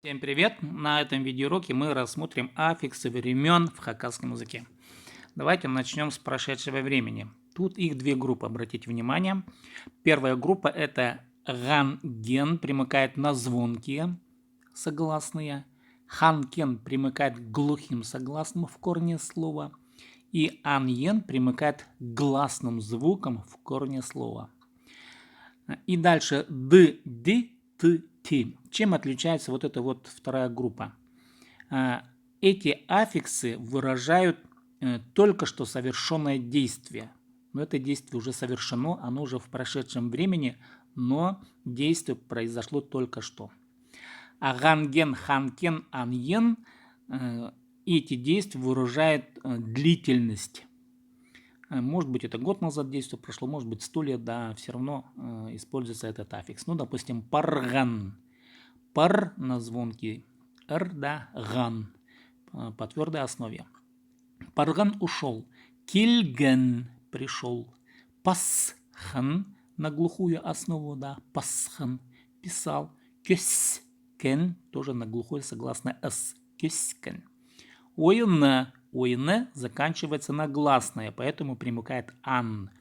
Всем привет! На этом видеоуроке мы рассмотрим аффиксы времен в хакасском языке. Давайте начнем с прошедшего времени. Тут их две группы, обратите внимание. Первая группа это ганген, примыкает на звонкие согласные. Ханкен примыкает к глухим согласным в корне слова. И аньен примыкает к гласным звукам в корне слова. И дальше д, д, т, т. Чем отличается вот эта вот вторая группа? Эти аффиксы выражают только что совершенное действие. Но это действие уже совершено, оно уже в прошедшем времени, но действие произошло только что. А ганген, ханкен, аньен эти действия выражают длительность. Может быть, это год назад действие прошло, может быть, 100 лет, да, все равно используется этот аффикс. Ну, допустим, парган. Пар на звонкий, р, да, ган по твердой основе. Парган ушел, кильген пришел, пасхан на глухую основу, да, пасхан писал, кёскен тоже на глухое согласное с, кёскен. Ойне заканчивается на гласное, поэтому примыкает ан.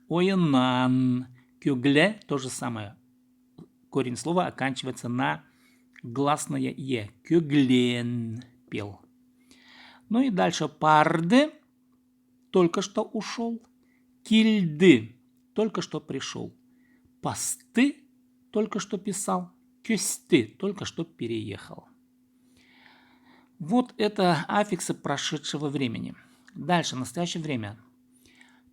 Ойнан. Кюгле то же самое. Корень слова оканчивается на гласное е. Кюглен пел. Ну и дальше парде только что ушел. Кильды только что пришел. Пасты только что писал. Кюсты только что переехал. Вот это аффиксы прошедшего времени. Дальше, настоящее время.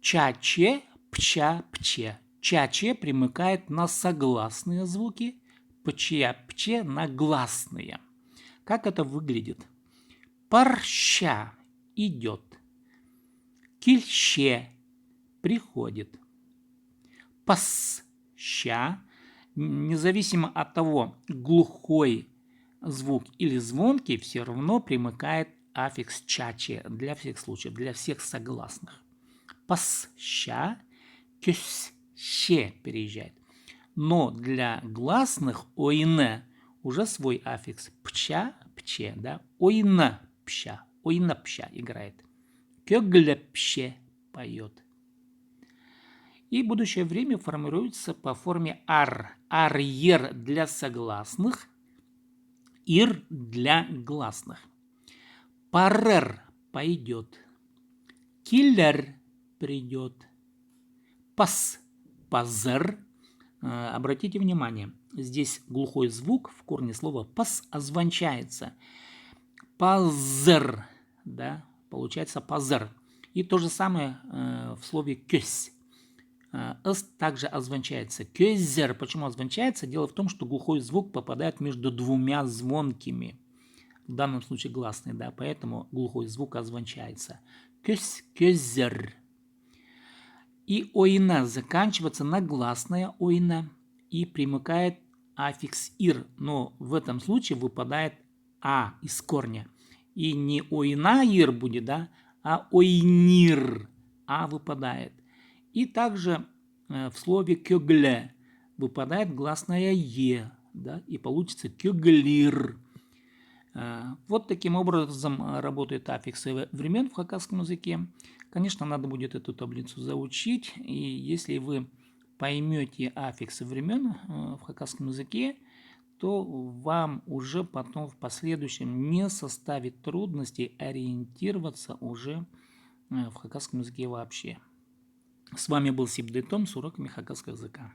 Чаче, пча, пче. Чаче примыкает на согласные звуки, пче, пче на гласные. Как это выглядит? Парща идет. Кильще приходит. Пасща, независимо от того, глухой звук или звонкий, все равно примыкает аффикс чаче для всех случаев, для всех согласных. Пасща, кюсще переезжает. Но для гласных ойне уже свой аффикс пча, пче, да, ойна пща играет. Кёглепще поет. И будущее время формируется по форме ар. Арьер для согласных, ир для гласных. Парер пойдет. Киллер придет. Пазер. Обратите внимание, здесь глухой звук в корне слова пас озвончается. Пазер, да, получается пазер. И то же самое в слове кёсь. С также озвончается. Кёзер. Почему озвончается? Дело в том, что глухой звук попадает между двумя звонкими. В данном случае гласный, да, поэтому глухой звук озвончается. Кёсь, кёзер. И ойна заканчивается на гласное ойна и примыкает аффикс ир, но в этом случае выпадает а из корня. И не ойна ир будет, да, а ойнир, а выпадает. И также в слове кёгле выпадает гласное е, да, и получится кёглир. Вот таким образом работают аффиксы времен в хакасском языке. Конечно, надо будет эту таблицу заучить, и если вы поймете аффиксы времен в хакасском языке, то вам уже потом в последующем не составит трудностей ориентироваться уже в хакасском языке вообще. С вами был Сибдейтом с уроками хакасского языка.